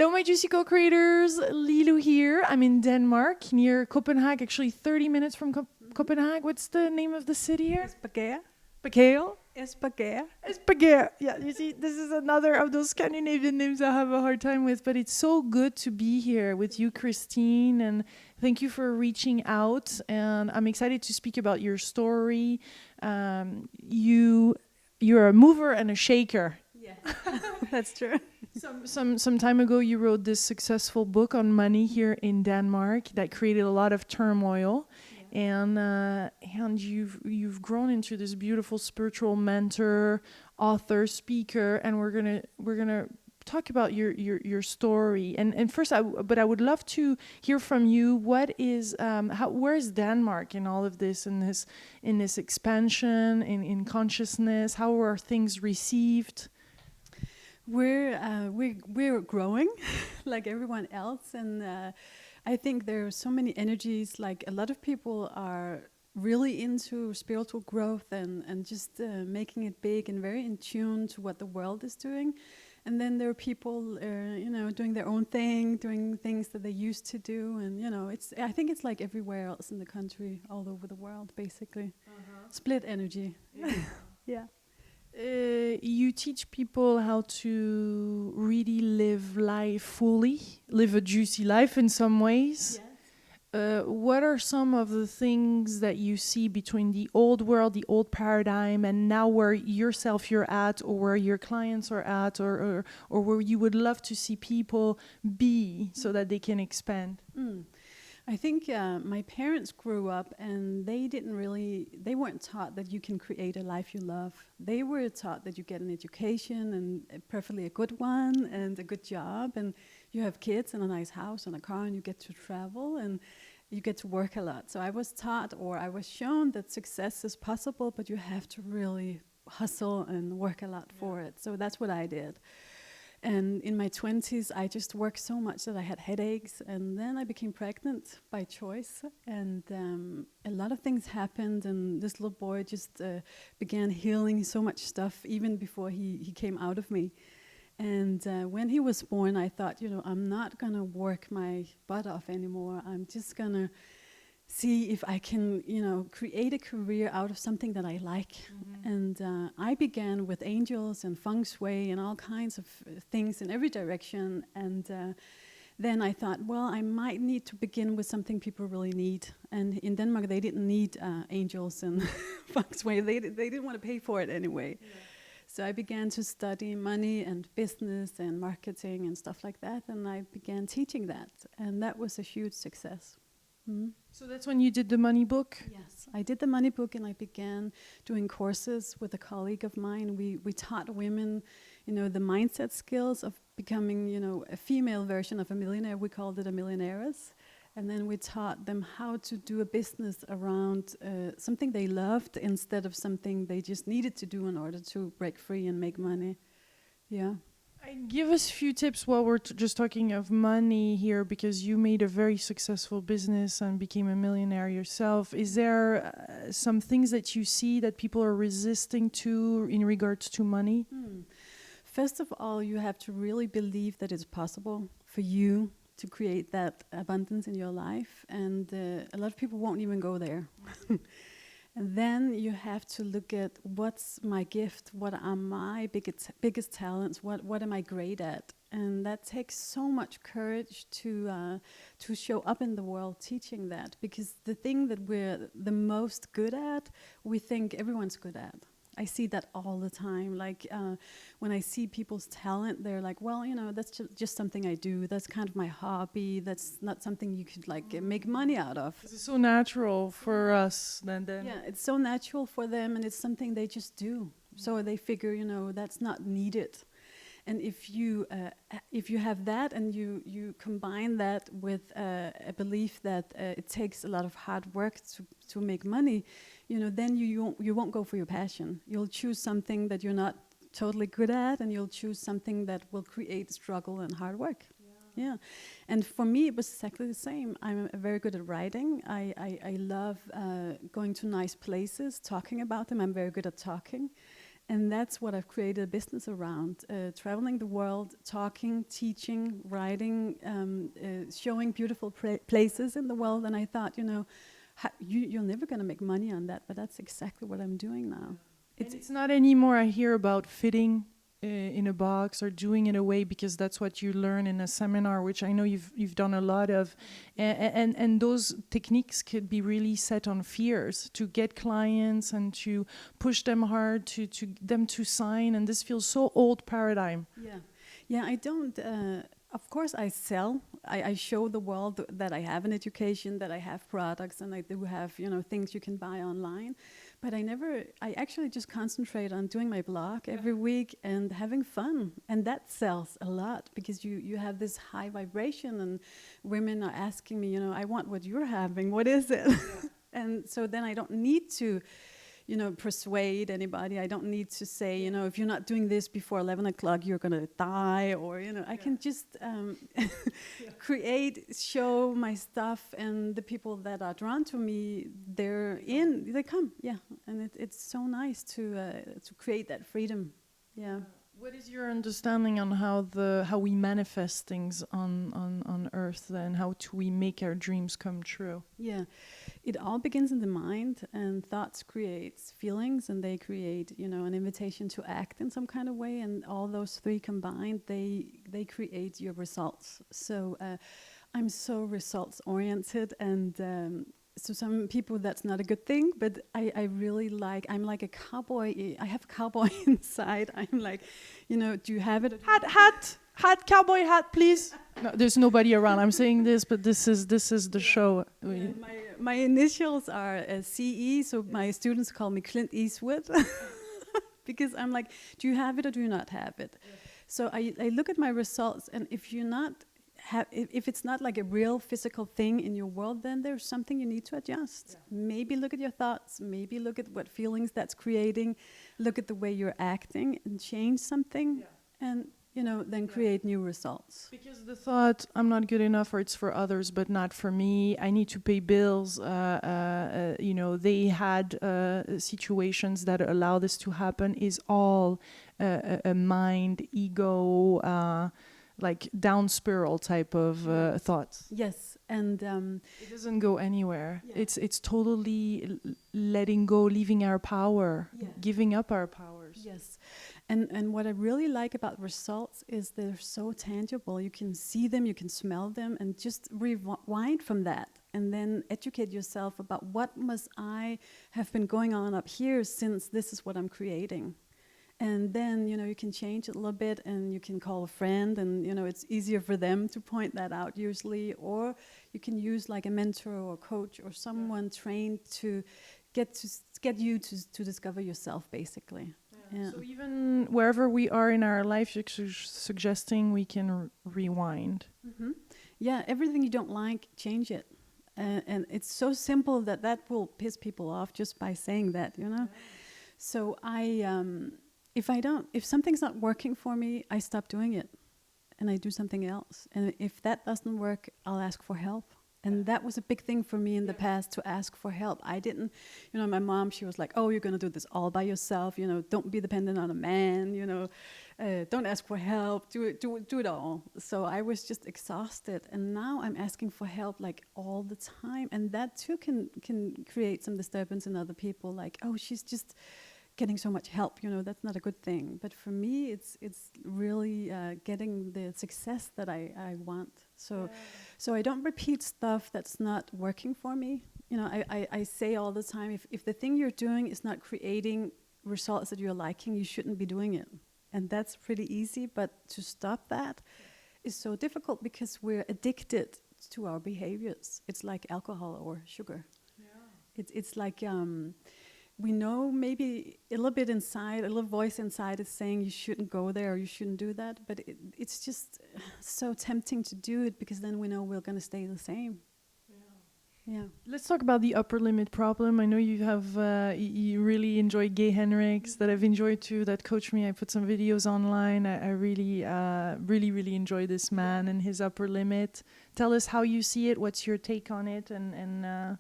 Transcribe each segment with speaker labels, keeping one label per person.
Speaker 1: Hello, my Juicy Co-creators. Lilou here. I'm in Denmark, near Copenhagen, actually 30 minutes from Copenhagen. What's the name of the city here?
Speaker 2: Esbjerg.
Speaker 1: Bakale?
Speaker 2: Esbjerg.
Speaker 1: Esbjerg. Yeah, you see, this is another of those Scandinavian names I have a hard time with, but it's so good to be here with you, Christine, and thank you for reaching out. And I'm excited to speak about your story. You're a mover and a shaker.
Speaker 2: Yeah, that's true.
Speaker 1: Some time ago, you wrote this successful book on money here in Denmark that created a lot of turmoil, and you've grown into this beautiful spiritual mentor, author, speaker, and we're gonna talk about your story. And first, I would love to hear from you. What is where is Denmark in all of this, in this expansion in consciousness? How are things received?
Speaker 2: We're growing like everyone else, and I think there are so many energies. Like a lot of people are really into spiritual growth and just making it big and very in tune to what the world is doing. And then there are people, doing their own thing, doing things that they used to do, and I think it's like everywhere else in the country, all over the world, basically. Split energy. Yeah.
Speaker 1: You teach people how to really live life fully, live a juicy life in some ways.
Speaker 2: Yes.
Speaker 1: What are some of the things that you see between the old world, the old paradigm, and now where you're at, or where your clients are at, or where you would love to see people be so that they can expand?
Speaker 2: I think my parents grew up and they weren't taught that you can create a life you love. They were taught that you get an education, and preferably a good one, and a good job, and you have kids and a nice house and a car, and you get to travel and you get to work a lot. So I was taught, or I was shown, that success is possible, but you have to really hustle and work a lot for it. So that's what I did. And in my 20s, I just worked so much that I had headaches, and then I became pregnant by choice, and a lot of things happened, and this little boy just began healing so much stuff even before he came out of me. And when he was born, I thought, I'm not going to work my butt off anymore. I'm just going to see if I can, create a career out of something that I like. And I began with angels and feng shui and all kinds of things in every direction. And then I thought, well, I might need to begin with something people really need. And in Denmark, they didn't need angels and feng shui. They didn't want to pay for it anyway. Yeah. So I began to study money and business and marketing and stuff like that. And I began teaching that. And that was a huge success.
Speaker 1: So that's when you did the money book?
Speaker 2: Yes, I did the money book, and I began doing courses with a colleague of mine. We taught women, the mindset skills of becoming, a female version of a millionaire. We called it a millionaires. And then we taught them how to do a business around something they loved instead of something they just needed to do in order to break free and make money. Yeah.
Speaker 1: Give us a few tips while we're just talking of money here, because you made a very successful business and became a millionaire yourself. Is there some things that you see that people are resisting to in regards to money?
Speaker 2: First of all, you have to really believe that it's possible for you to create that abundance in your life, and a lot of people won't even go there. And then you have to look at, what's my gift? What are my biggest talents? What am I great at? And that takes so much courage to show up in the world teaching that, because the thing that we're the most good at, we think everyone's good at. I see that all the time. Like when I see people's talent, they're like, well, that's just something I do. That's kind of my hobby. That's not something you could make money out of.
Speaker 1: It's so natural for us then.
Speaker 2: Yeah, it's so natural for them, and it's something they just do. So they figure, that's not needed. And if you have that, and you combine that with a belief that it takes a lot of hard work to make money, then you won't go for your passion. You'll choose something that you're not totally good at, and you'll choose something that will create struggle and hard work. Yeah. And for me, it was exactly the same. I'm very good at writing. I love going to nice places, talking about them. I'm very good at talking. And that's what I've created a business around, traveling the world, talking, teaching, writing, showing beautiful places in the world. And I thought, you're never going to make money on that, but that's exactly what I'm doing now.
Speaker 1: It's not anymore, I hear, about fitting in a box or doing it away, because that's what you learn in a seminar, which I know you've done a lot of, and those techniques could be really set on fears to get clients and to push them hard to them to sign, and this feels so old paradigm.
Speaker 2: I don't. Of course, I sell. I show the world that I have an education, that I have products, and I do have things you can buy online. But I actually just concentrate on doing my blog every week and having fun. And that sells a lot, because you have this high vibration, and women are asking me, I want what you're having. What is it? And so then I don't need to, persuade anybody. I don't need to say, if you're not doing this before 11 o'clock, you're going to die. Or, I can just show my stuff, and the people that are drawn to me, they come. And it's so nice to create that freedom.
Speaker 1: What is your understanding on how we manifest things on Earth, and how do we make our dreams come true?
Speaker 2: It all begins in the mind, and thoughts creates feelings, and they create an invitation to act in some kind of way, and all those three combined, they create your results. So I'm so results oriented, and so some people, that's not a good thing, but I really I'm like a cowboy. I have cowboy inside. I'm like, do you have it?
Speaker 1: Hat, cowboy hat, please. No, there's nobody around. I'm saying this, but this is the show.
Speaker 2: My initials are CE, so my students call me Clint Eastwood, because I'm like, do you have it or do you not have it? So I look at my results, and if it's not like a real physical thing in your world, then there's something you need to adjust. Maybe look at your thoughts, maybe look at what feelings that's creating, look at the way you're acting and change something, and then create new results.
Speaker 1: Because the thought, I'm not good enough, or it's for others but not for me, I need to pay bills, they had situations that allow this to happen, is all a mind, ego, like down spiral type of thoughts.
Speaker 2: Yes, and
Speaker 1: it doesn't go anywhere. It's totally letting go, leaving our power, giving up our powers.
Speaker 2: Yes, and what I really like about results is they're so tangible. You can see them, you can smell them, and just rewind from that, and then educate yourself about what must I have been going on up here, since this is what I'm creating. And then, you can change it a little bit, and you can call a friend, and, it's easier for them to point that out usually. Or you can use like a mentor or coach or someone trained to get you to discover yourself, basically.
Speaker 1: So even wherever we are in our life, you're suggesting we can rewind.
Speaker 2: Mm-hmm. Everything you don't like, change it. And it's so simple that will piss people off just by saying that, So if something's not working for me, I stop doing it, and I do something else. And if that doesn't work, I'll ask for help. And that was a big thing for me in the past, to ask for help. I didn't, my mom, she was like, oh, you're going to do this all by yourself. Don't be dependent on a man, don't ask for help, do it all. So I was just exhausted. And now I'm asking for help like all the time. And that too can create some disturbance in other people. Like, oh, she's just getting so much help, that's not a good thing. But for me, it's really getting the success that I want. So I don't repeat stuff that's not working for me. I say all the time, if the thing you're doing is not creating results that you're liking, you shouldn't be doing it. And that's pretty easy, but to stop that is so difficult, because we're addicted to our behaviors. It's like alcohol or sugar. It's like we know maybe a little bit inside, a little voice inside is saying you shouldn't go there or you shouldn't do that, but it's just so tempting to do it, because then we know we're going to stay the same.
Speaker 1: Let's talk about the upper limit problem. I know you have you really enjoy Gay Henriks, that I've enjoyed too, that coached me. I put some videos online. I really enjoy this man and his upper limit. Tell us how you see it, what's your take on it, and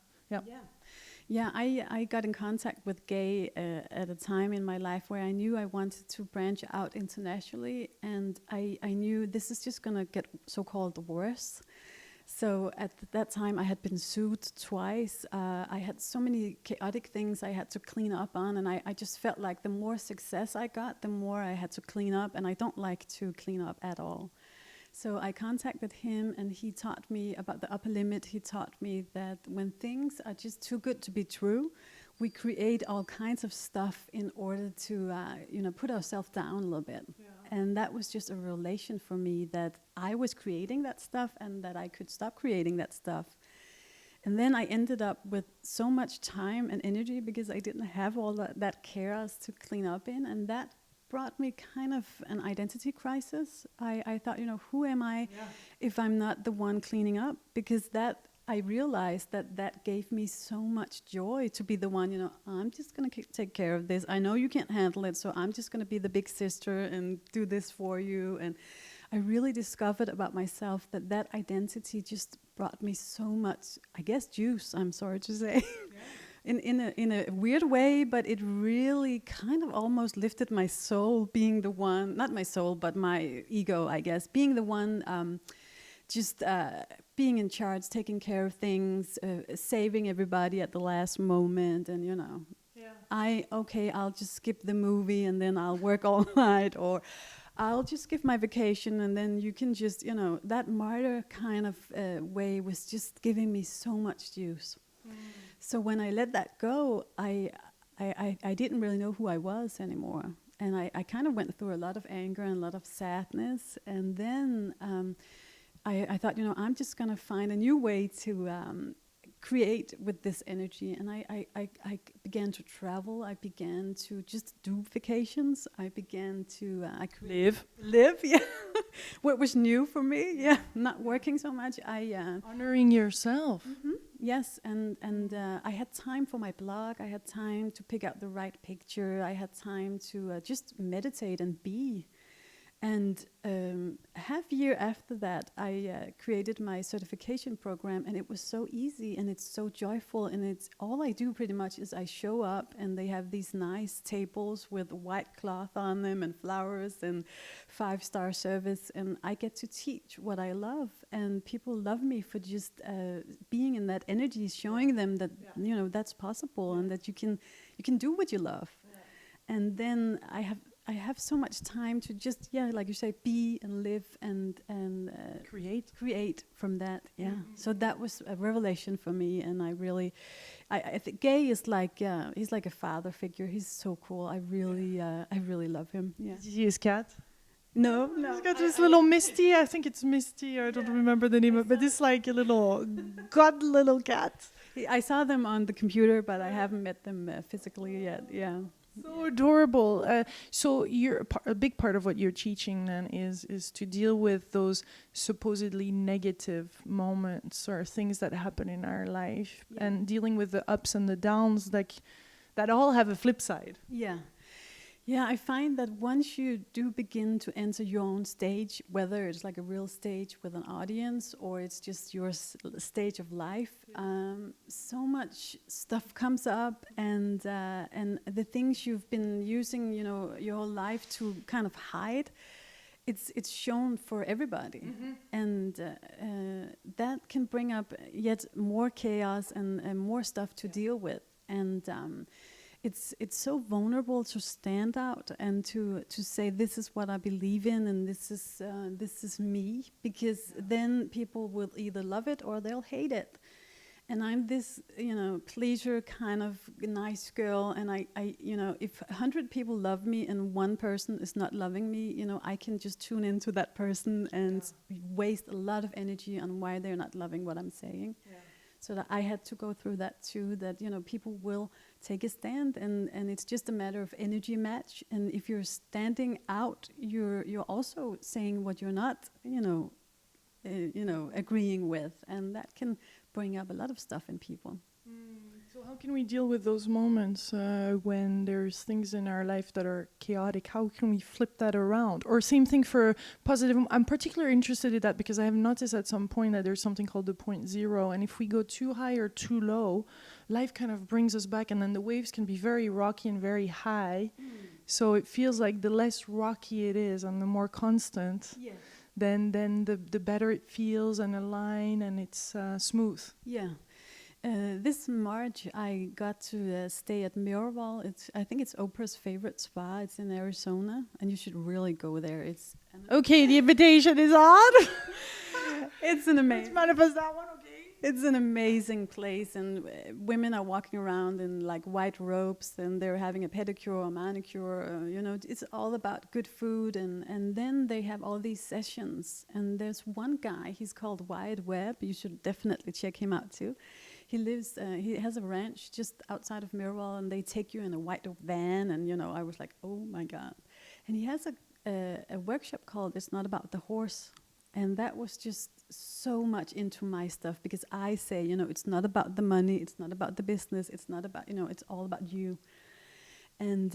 Speaker 2: Yeah, I got in contact with Gay at a time in my life where I knew I wanted to branch out internationally, and I knew this is just gonna get so-called worse. So at that time, I had been sued twice. I had so many chaotic things I had to clean up on, and I just felt like the more success I got, the more I had to clean up, and I don't like to clean up at all. So I contacted him, and he taught me about the upper limit. He taught me that when things are just too good to be true, we create all kinds of stuff in order to, put ourselves down a little bit. Yeah. And that was just a revelation for me that I was creating that stuff and that I could stop creating that stuff. And then I ended up with so much time and energy because I didn't have all that chaos to clean up in, and that brought me kind of an identity crisis. I thought, who am I if I'm not the one cleaning up? Because I realized that gave me so much joy to be the one, I'm just going to take care of this. I know you can't handle it, so I'm just going to be the big sister and do this for you. And I really discovered about myself that identity just brought me so much, I guess, juice, I'm sorry to say. Yeah. In a weird way, but it really kind of almost lifted my soul, being the one, not my soul, but my ego, I guess, being the one, being in charge, taking care of things, saving everybody at the last moment, and I'll just skip the movie and then I'll work all night, or I'll just give my vacation and then you can just, that martyr kind of way was just giving me so much juice. So when I let that go, I didn't really know who I was anymore. And I kind of went through a lot of anger and a lot of sadness. And then I thought, I'm just going to find a new way to create with this energy. And I began to travel. I began to just do vacations. I began to live, yeah. What was new for me, not working so much.
Speaker 1: Honoring yourself.
Speaker 2: Mm-hmm. Yes, and I had time for my blog. I had time to pick out the right picture. I had time to just meditate and be. And half a year after that, I created my certification program, and it was so easy, and it's so joyful, and it's all I do pretty much is I show up, and they have these nice tables with white cloth on them and flowers and 5-star service, and I get to teach what I love, and people love me for just being in that energy, showing them that that's possible and that you can do what you love, and then I have so much time to just, like you say, be and live and create from that. Yeah. Mm-hmm. So that was a revelation for me, and I think Gay is like, he's like a father figure. He's so cool. I really love him. Yeah.
Speaker 1: Did you see his cat?
Speaker 2: No.
Speaker 1: He's got this little Misty. I think it's Misty. I don't remember the name of it, but it's like a little little cat.
Speaker 2: I saw them on the computer, but I haven't met them physically yet. Yeah.
Speaker 1: So adorable. So a big part of what you're teaching then is to deal with those supposedly negative moments or things that happen in our life, and dealing with the ups and the downs that all have a flip side.
Speaker 2: Yeah, I find that once you do begin to enter your own stage, whether it's like a real stage with an audience or it's just your stage of life, so much stuff comes up, and the things you've been using, your whole life to kind of hide, it's shown for everybody, and that can bring up yet more chaos and more stuff to deal with, and it's so vulnerable to stand out and to say this is what I believe in and this is me, because then people will either love it or they'll hate it. And I'm this, pleasure kind of nice girl, and I if 100 people love me and one person is not loving me, I can just tune into that person and waste a lot of energy on why they're not loving what I'm saying. So that I had to go through that too, that people will take a stand, and it's just a matter of energy match. And if you're standing out, you're also saying what you're not, agreeing with, and that can bring up a lot of stuff in people.
Speaker 1: So How can we deal with those moments when there's things in our life that are chaotic? How can we flip that around? Or same thing for positive. I'm particularly interested in that because I have noticed at some point that there's something called the point zero. And if we go too high or too low, life kind of brings us back. And then the waves can be very rocky and very high. So it feels like the less rocky it is and the more constant, then the better it feels and aligned and it's smooth.
Speaker 2: Yeah. This March, I got to stay at Miraval. I think it's Oprah's favorite spa. It's in Arizona, and you should really go there. It's
Speaker 1: okay. The invitation is on.
Speaker 2: It's an amazing.
Speaker 1: Let's manifest that one. Okay.
Speaker 2: It's an amazing place, and women are walking around in like white robes, and they're having a pedicure or manicure. It's all about good food, and then they have all these sessions. And there's one guy. He's called Wyatt Webb. You should definitely check him out too. He has a ranch just outside of Miraval, and they take you in a white van, and I was like, oh my God. And he has a workshop called It's Not About the Horse, and that was just so much into my stuff, because I say, it's not about the money, it's not about the business, it's not about, it's all about you. And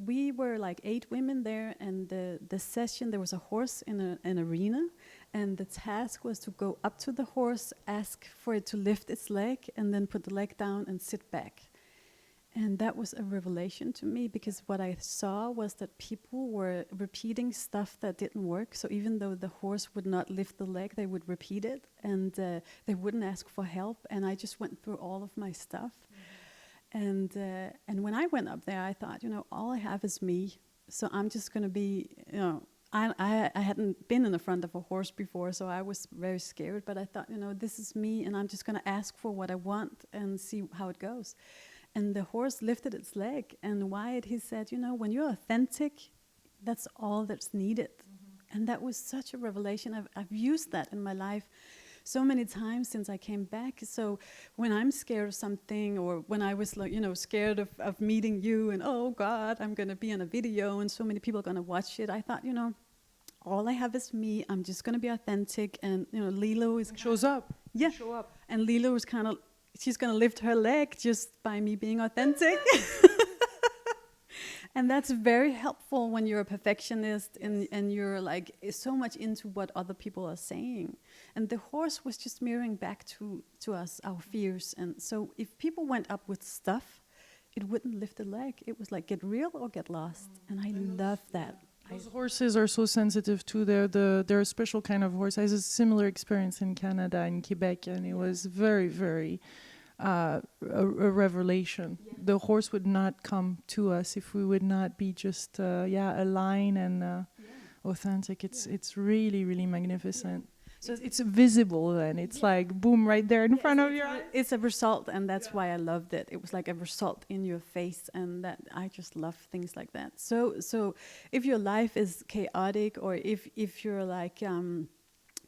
Speaker 2: we were like 8 women there, and the session, there was a horse in an arena, and the task was to go up to the horse, ask for it to lift its leg, and then put the leg down and sit back. And that was a revelation to me, because what I saw was that people were repeating stuff that didn't work. So even though the horse would not lift the leg, they would repeat it, and they wouldn't ask for help. And I just went through all of my stuff. And when I went up there, I thought, all I have is me. So I'm just going to be, I hadn't been in the front of a horse before, so I was very scared. But I thought, this is me, and I'm just going to ask for what I want and see how it goes. And the horse lifted its leg, and Wyatt, he said, when you're authentic, that's all that's needed. And that was such a revelation. I've used that in my life so many times since I came back. So when I'm scared of something, or when I was scared of meeting you, and oh God, I'm going to be on a video and so many people are going to watch it, I thought, all I have is me. I'm just going to be authentic. And Lilou is
Speaker 1: shows up.
Speaker 2: Yeah.
Speaker 1: Show up.
Speaker 2: And Lilou is she's going to lift her leg just by me being authentic. And that's very helpful when you're a perfectionist, and you're like so much into what other people are saying. And the horse was just mirroring back to us our fears. And so if people went up with stuff, it wouldn't lift a leg. It was like, get real or get lost. And I love that.
Speaker 1: Those horses are so sensitive too. They're a special kind of horse. I had a similar experience in Canada, in Quebec, and it was very, very a revelation. Yeah. The horse would not come to us if we would not be just aligned and authentic. It's really, really magnificent. So it's visible, and it's like boom right there in front of your eyes.
Speaker 2: It's a result, and that's why I loved it. It was like a result in your face, and that I just love things like that. So if your life is chaotic, or if you're like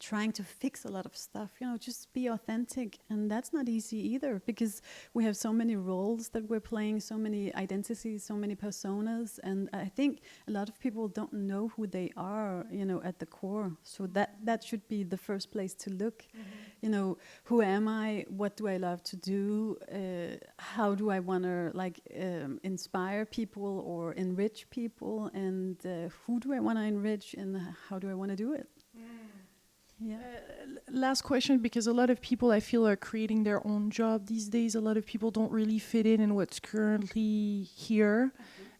Speaker 2: trying to fix a lot of stuff, just be authentic. And that's not easy either, because we have so many roles that we're playing, so many identities, so many personas, and I think a lot of people don't know who they are, at the core. So that should be the first place to look. Who am I? What do I love to do? How do I want to inspire people or enrich people? And who do I want to enrich, and how do I want to do it? Yeah.
Speaker 1: Last question, because a lot of people, I feel, are creating their own job these days. A lot of people don't really fit in what's currently here.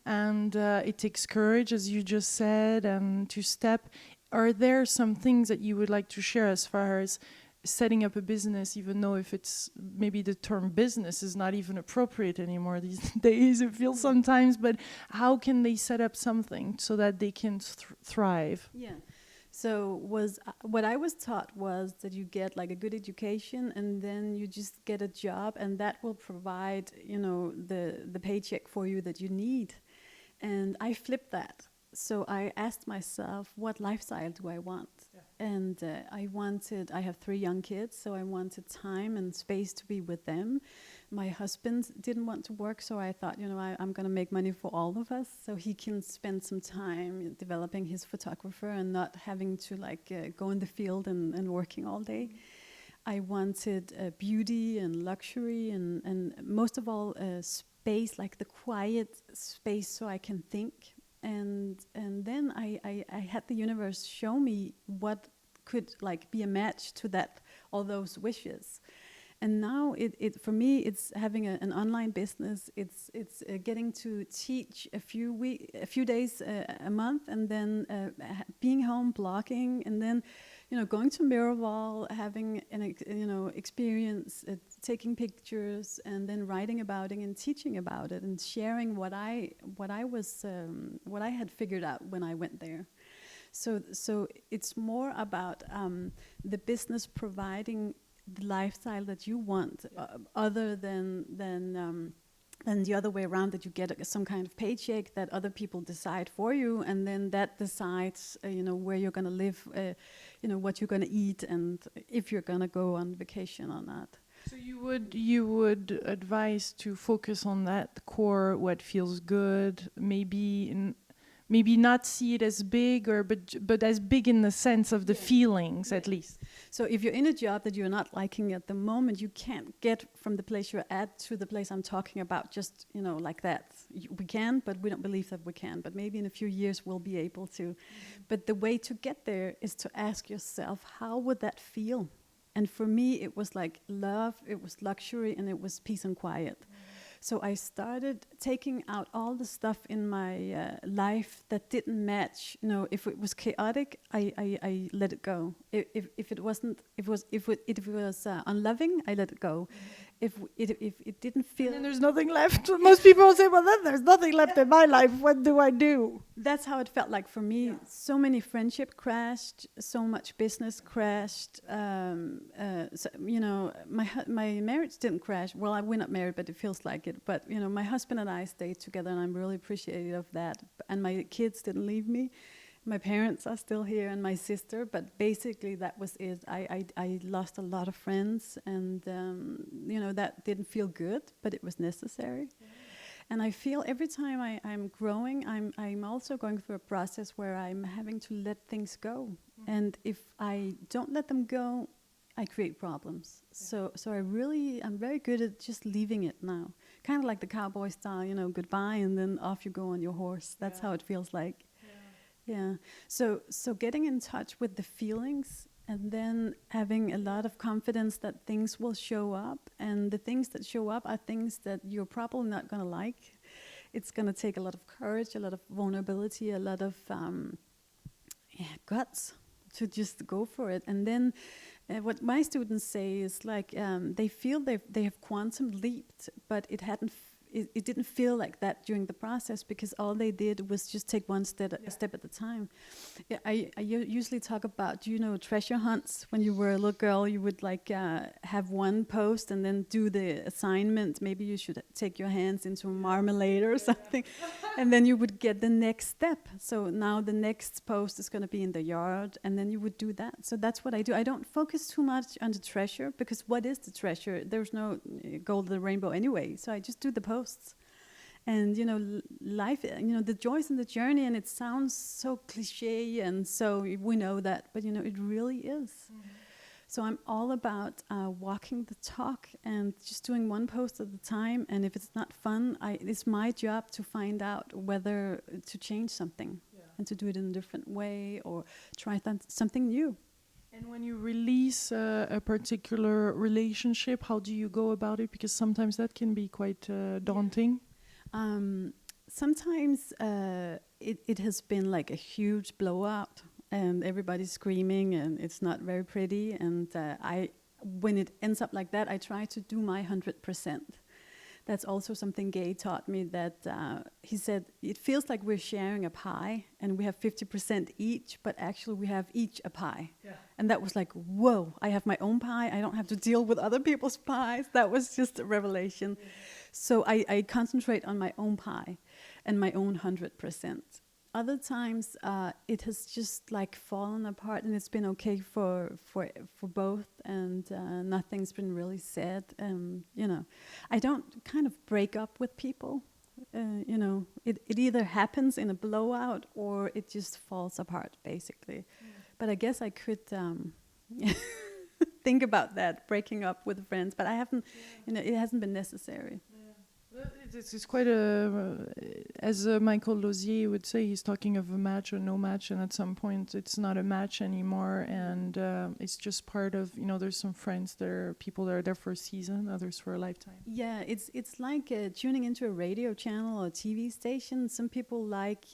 Speaker 1: And it takes courage, as you just said, and to step. Are there some things that you would like to share as far as setting up a business, even though if it's maybe the term business is not even appropriate anymore these days, it feels sometimes, but how can they set up something so that they can thrive?
Speaker 2: Yeah. So what I was taught was that you get like a good education, and then you just get a job, and that will provide, the paycheck for you that you need. And I flipped that. So I asked myself, what lifestyle do I want? Yeah. And I have 3 young kids, so I wanted time and space to be with them. My husband didn't want to work, so I thought, I'm going to make money for all of us, so he can spend some time developing his photographer and not having to go in the field and working all day. I wanted beauty and luxury, and most of all, space, like the quiet space, so I can think. And then I had the universe show me what could like be a match to that, all those wishes. And now it for me, it's having an online business. It's getting to teach a few days a month, and then being home blogging, and then going to Miraval, having an experience, taking pictures, and then writing about it and teaching about it and sharing what I had figured out when I went there. So it's more about the business providing the lifestyle that you want, other than the other way around, that you get some kind of paycheck that other people decide for you, and then that decides where you're going to live, what you're going to eat, and if you're going to go on vacation or not.
Speaker 1: So you would advise to focus on that core, what feels good, maybe not see it as big, but as big in the sense of the feelings, at least.
Speaker 2: So if you're in a job that you're not liking at the moment, you can't get from the place you're at to the place I'm talking about just like that. We can, but we don't believe that we can. But maybe in a few years we'll be able to. Mm-hmm. But the way to get there is to ask yourself, how would that feel? And for me, it was like love, it was luxury, and it was peace and quiet. Mm-hmm. So I started taking out all the stuff in my life that didn't match. If it was chaotic, I let it go. If it wasn't, if it was unloving, I let it go. If it didn't feel,
Speaker 1: and then there's nothing left. Most people will say, "Well, then there's nothing left in my life. What do I do?"
Speaker 2: That's how it felt like for me. Yeah. So many friendship crashed, so much business crashed. My marriage didn't crash. Well, we're not married, but it feels like it. But my husband and I stayed together, and I'm really appreciative of that. And my kids didn't leave me. My parents are still here, and my sister. But basically, that was it. I lost a lot of friends, and that didn't feel good, but it was necessary. Yeah. And I feel every time I'm growing, I'm also going through a process where I'm having to let things go. Mm-hmm. And if I don't let them go, I create problems. Yeah. So I'm very good at just leaving it now. Kind of like the cowboy style, goodbye, and then off you go on your horse. That's how it feels like. Yeah. So getting in touch with the feelings, and then having a lot of confidence that things will show up, and the things that show up are things that you're probably not going to like. It's going to take a lot of courage, a lot of vulnerability, a lot of guts to just go for it. And then what my students say is like they feel they have quantum leaped, but it didn't feel like that during the process, because all they did was just take one step at a time. Yeah, I usually talk about, treasure hunts. When you were a little girl, you would have one post and then do the assignment. Maybe you should take your hands into marmalade or something. And then you would get the next step. So now the next post is going to be in the yard, and then you would do that. So that's what I do. I don't focus too much on the treasure, because what is the treasure? There's no gold in the rainbow anyway. So I just do the posts. And life, the joys in the journey, and it sounds so cliche, and so we know that, but it really is. Mm-hmm. So I'm all about walking the talk and just doing one post at a time. And if it's not fun, it's my job to find out whether to change something and to do it in a different way, or try something new.
Speaker 1: And when you release a particular relationship, how do you go about it? Because sometimes that can be quite daunting.
Speaker 2: Sometimes it has been like a huge blowout, and everybody's screaming, and it's not very pretty. And when it ends up like that, I try to do my 100%. That's also something Gay taught me, that he said, it feels like we're sharing a pie and we have 50% each, but actually we have each a pie. Yeah. And that was like, whoa, I have my own pie. I don't have to deal with other people's pies. That was just a revelation. Yeah. So I concentrate on my own pie and my own 100%. Other times it has just like fallen apart, and it's been okay for both, and nothing's been really said. I don't kind of break up with people. It either happens in a blowout or it just falls apart, basically. Mm. But I guess I could think about that, breaking up with friends, but I haven't, it hasn't been necessary.
Speaker 1: Well, it's quite a, as Michael Lozier would say, he's talking of a match or no match, and at some point it's not a match anymore, and it's just part of, there's some friends that are people that are there for a season, others for a lifetime.
Speaker 2: Yeah, it's like tuning into a radio channel or a TV station. Some people like,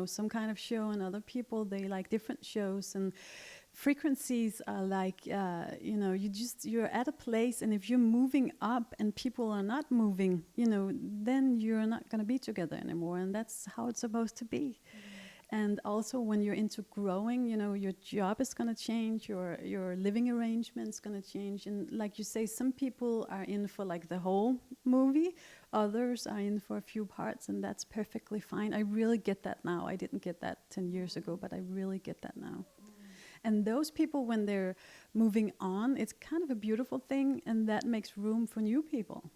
Speaker 2: some kind of show, and other people, they like different shows, and frequencies are like, you're at a place, and if you're moving up and people are not moving, then you're not going to be together anymore, and that's how it's supposed to be. And also when you're into growing, your job is going to change, your living arrangement's going to change, and like you say, some people are in for like the whole movie, others are in for a few parts, and that's perfectly fine. I really get that now. I didn't get that 10 years ago, but I really get that now. And those people, when they're moving on, it's kind of a beautiful thing, and that makes room for new people.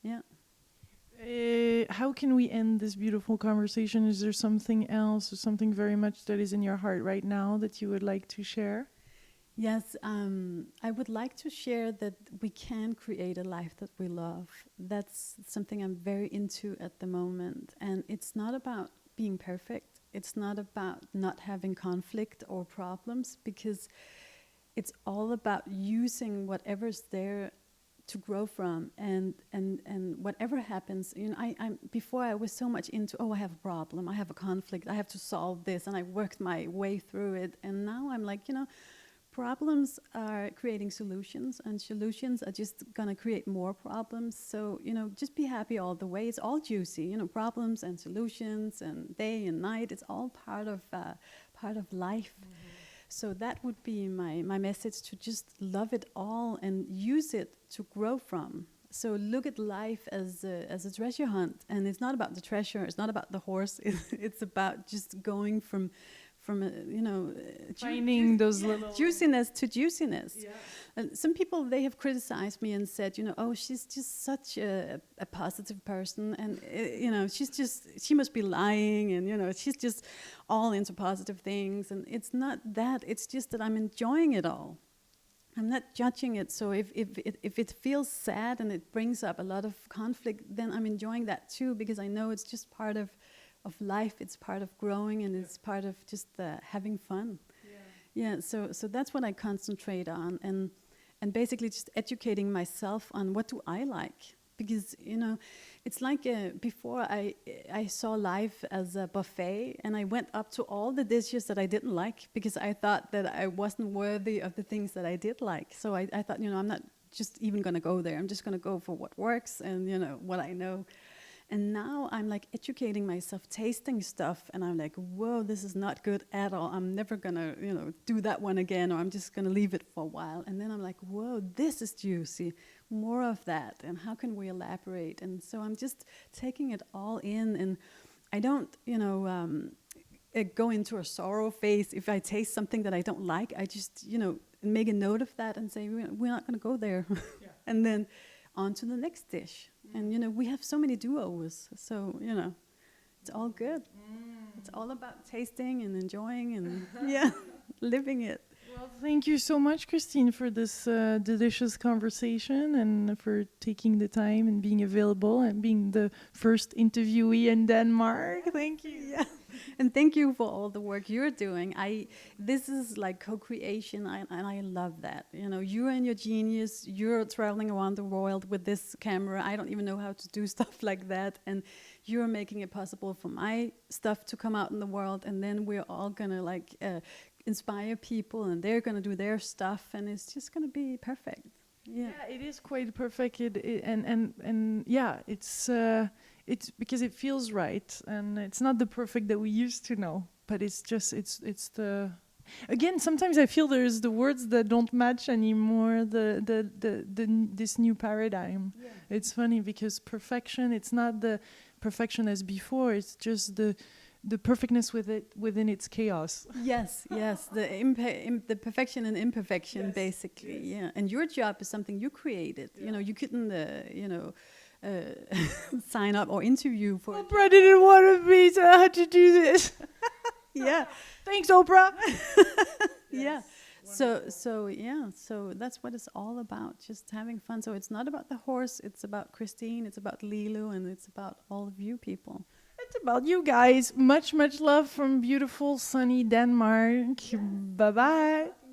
Speaker 2: Yeah.
Speaker 1: How can we end this beautiful conversation? Is there something else or something very much that is in your heart right now that you would like to share?
Speaker 2: Yes, I would like to share that we can create a life that we love. That's something I'm very into at the moment. And it's not about being perfect. It's not about not having conflict or problems, because it's all about using whatever's there to grow from, and whatever happens. I'm before I was so much into, I have a problem, I have a conflict, I have to solve this, and I worked my way through it. And now I'm like, problems are creating solutions, and solutions are just gonna create more problems. So, just be happy all the way. It's all juicy, problems and solutions and day and night. It's all part of life. Mm-hmm. So that would be my message, to just love it all and use it to grow from. So look at life as a treasure hunt, and it's not about the treasure. It's not about the horse. It's about just going from
Speaker 1: finding those little
Speaker 2: juiciness to juiciness.
Speaker 1: Yeah.
Speaker 2: And some people, they have criticized me and said, she's just such a positive person, and she must be lying, and she's just all into positive things. And it's not that. It's just that I'm enjoying it all. I'm not judging it. So if it feels sad and it brings up a lot of conflict, then I'm enjoying that too, because I know it's just part of life. It's part of growing, and it's part of just having fun. Yeah. So that's what I concentrate on, and basically just educating myself on what do I like, because it's like before I saw life as a buffet, and I went up to all the dishes that I didn't like, because I thought that I wasn't worthy of the things that I did like. So I thought, I'm not just even going to go there. I'm just going to go for what works and what I know. And now I'm like educating myself, tasting stuff, and I'm like, whoa, this is not good at all. I'm never gonna, do that one again, or I'm just gonna leave it for a while. And then I'm like, whoa, this is juicy, more of that. And how can we elaborate? And so I'm just taking it all in, and I don't, go into a sorrow phase. If I taste something that I don't like, I just, make a note of that and say, we're not gonna go there. Yeah. And then on to the next dish. And we have so many do-overs, so it's all good. It's all about tasting and enjoying and living it.
Speaker 1: Well, thank you so much, Christine, for this delicious conversation, and for taking the time and being available and being the first interviewee in Denmark. Thank you.
Speaker 2: Yeah. And thank you for all the work you're doing. This is like co-creation, and I love that. You're in your genius. You're traveling around the world with this camera. I don't even know how to do stuff like that, and you're making it possible for my stuff to come out in the world. And then we're all gonna inspire people, and they're gonna do their stuff, and it's just gonna be perfect. Yeah,
Speaker 1: it is quite perfect. It's because it feels right, and it's not the perfect that we used to know, but it's the. Again, sometimes I feel there's the words that don't match anymore. This new paradigm. Yeah. It's funny because perfection. It's not the perfection as before. It's just the perfectness within its chaos.
Speaker 2: Yes, the perfection and imperfection, basically. Yes. Yeah, and your job is something you created. Yeah. You couldn't, sign up or interview for.
Speaker 1: Oprah didn't want me, so I had to do this.
Speaker 2: Yeah.
Speaker 1: Thanks, Oprah.
Speaker 2: Yeah. So yeah, so that's what it's all about, just having fun. So it's not about the horse, it's about Christine, it's about Lilou, and it's about all of you people.
Speaker 1: It's about you guys. Much, much love from beautiful, sunny Denmark. Bye bye.